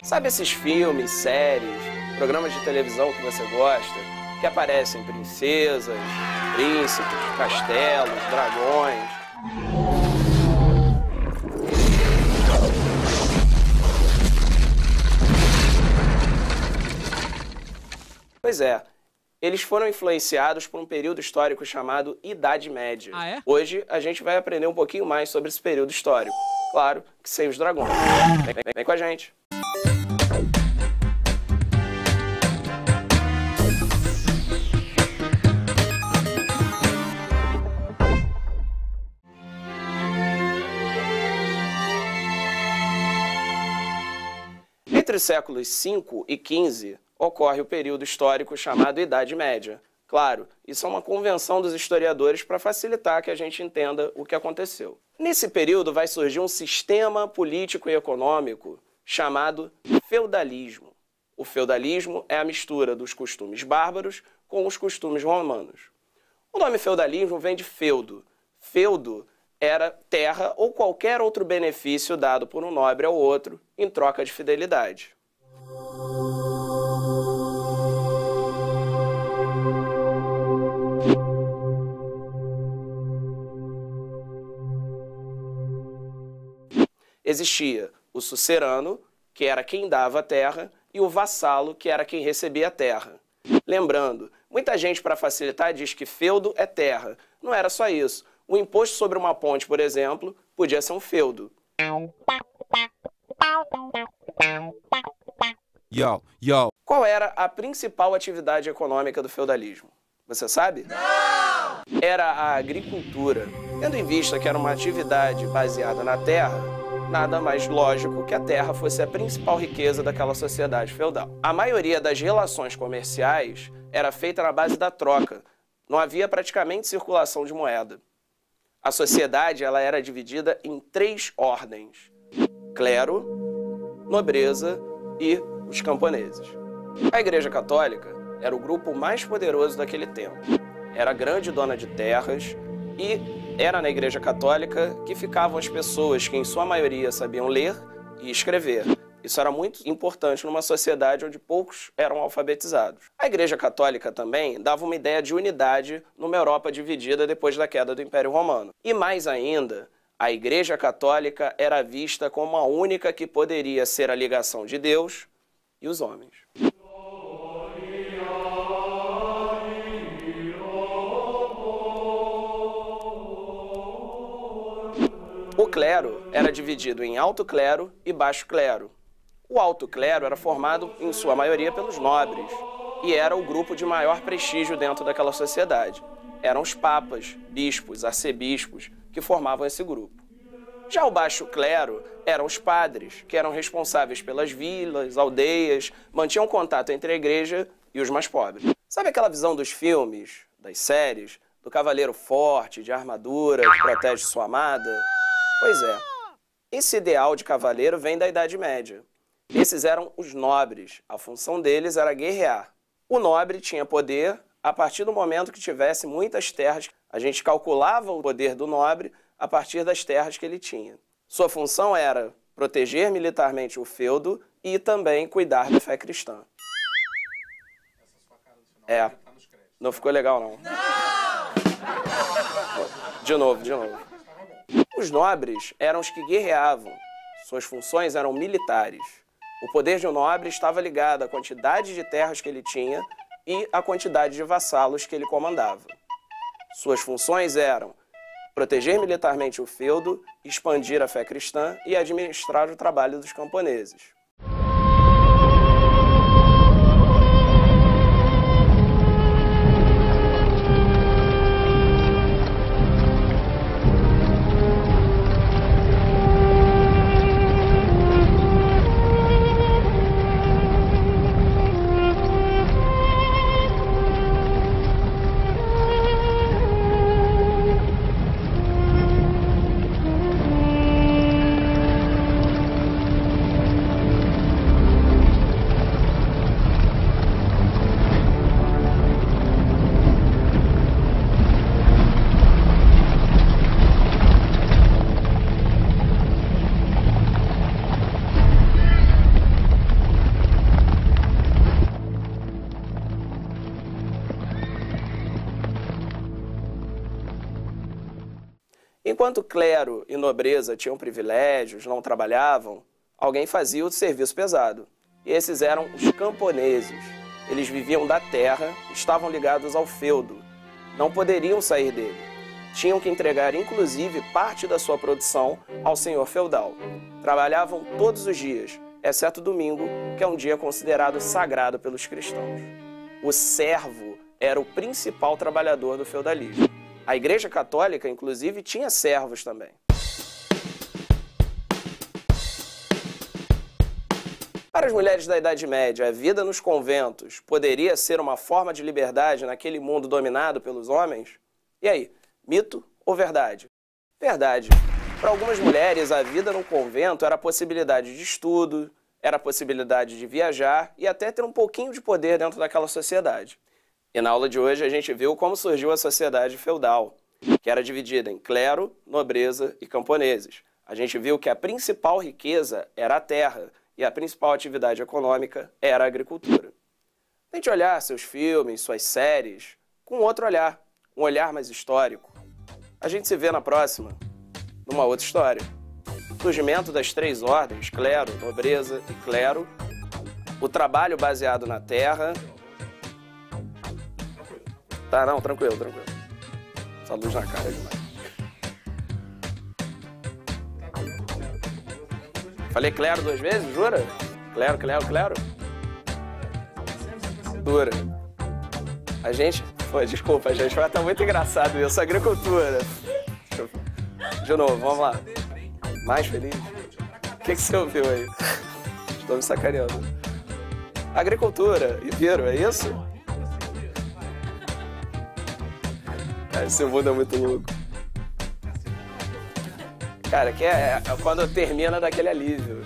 Sabe esses filmes, séries, programas de televisão que você gosta, que aparecem princesas, príncipes, castelos, dragões? Pois é, eles foram influenciados por um período histórico chamado Idade Média. Ah, é? Hoje a gente vai aprender um pouquinho mais sobre esse período histórico. Claro que sem os dragões. Vem com a gente. Entre os séculos V e XV, ocorre o período histórico chamado Idade Média. Claro, isso é uma convenção dos historiadores para facilitar que a gente entenda o que aconteceu. Nesse período vai surgir um sistema político e econômico chamado feudalismo. O feudalismo é a mistura dos costumes bárbaros com os costumes romanos. O nome feudalismo vem de feudo. Feudo era terra ou qualquer outro benefício dado por um nobre ao outro em troca de fidelidade. Existia o sucerano, que era quem dava a terra, e o vassalo, que era quem recebia a terra. Lembrando, muita gente, para facilitar, diz que feudo é terra. Não era só isso. O imposto sobre uma ponte, por exemplo, podia ser um feudo. Qual era a principal atividade econômica do feudalismo? Você sabe? Não! Era a agricultura. Tendo em vista que era uma atividade baseada na terra, nada mais lógico que a terra fosse a principal riqueza daquela sociedade feudal. A maioria das relações comerciais era feita na base da troca. Não havia praticamente circulação de moeda. A sociedade ela era dividida em 3 ordens: clero, nobreza e os camponeses. A Igreja Católica era o grupo mais poderoso daquele tempo. Era a grande dona de terras e era na Igreja Católica que ficavam as pessoas que, em sua maioria, sabiam ler e escrever. Isso era muito importante numa sociedade onde poucos eram alfabetizados. A Igreja Católica também dava uma ideia de unidade numa Europa dividida depois da queda do Império Romano. E mais ainda, a Igreja Católica era vista como a única que poderia ser a ligação de Deus e os homens. O clero era dividido em alto clero e baixo clero. O alto clero era formado, em sua maioria, pelos nobres, e era o grupo de maior prestígio dentro daquela sociedade. Eram os papas, bispos, arcebispos, que formavam esse grupo. Já o baixo clero eram os padres, que eram responsáveis pelas vilas, aldeias, mantinham contato entre a igreja e os mais pobres. Sabe aquela visão dos filmes, das séries, do cavaleiro forte, de armadura, que protege sua amada? Pois é, esse ideal de cavaleiro vem da Idade Média. Esses eram os nobres, a função deles era guerrear. O nobre tinha poder a partir do momento que tivesse muitas terras. A gente calculava o poder do nobre a partir das terras que ele tinha. Sua função era proteger militarmente o feudo e também cuidar da fé cristã. É, não ficou legal não. De novo. Os nobres eram os que guerreavam. Suas funções eram militares. O poder de um nobre estava ligado à quantidade de terras que ele tinha e à quantidade de vassalos que ele comandava. Suas funções eram proteger militarmente o feudo, expandir a fé cristã e administrar o trabalho dos camponeses. Enquanto clero e nobreza tinham privilégios, não trabalhavam, alguém fazia o serviço pesado. E esses eram os camponeses. Eles viviam da terra, estavam ligados ao feudo, não poderiam sair dele. Tinham que entregar, inclusive, parte da sua produção ao senhor feudal. Trabalhavam todos os dias, exceto domingo, que é um dia considerado sagrado pelos cristãos. O servo era o principal trabalhador do feudalismo. A Igreja Católica, inclusive, tinha servos também. Para as mulheres da Idade Média, a vida nos conventos poderia ser uma forma de liberdade naquele mundo dominado pelos homens? E aí, mito ou verdade? Verdade. Para algumas mulheres, a vida no convento era a possibilidade de estudo, era a possibilidade de viajar e até ter um pouquinho de poder dentro daquela sociedade. E na aula de hoje a gente viu como surgiu a sociedade feudal, que era dividida em clero, nobreza e camponeses. A gente viu que a principal riqueza era a terra e a principal atividade econômica era a agricultura. Tente olhar seus filmes, suas séries, com outro olhar, um olhar mais histórico. A gente se vê na próxima, numa outra história. Surgimento das 3 ordens, clero, nobreza e clero, o trabalho baseado na terra. Tá, não, tranquilo, tranquilo. Essa luz na cara demais. Falei clero 2 vezes, jura? Clero, clero, clero? Dura. A gente... Pô, desculpa, gente, vai estar muito engraçado isso. Agricultura. De novo, vamos lá. Mais feliz? O que você ouviu aí? Estou me sacaneando. Agricultura, e viram, é isso? Esse mundo é muito louco. Cara, que é quando termina daquele alívio.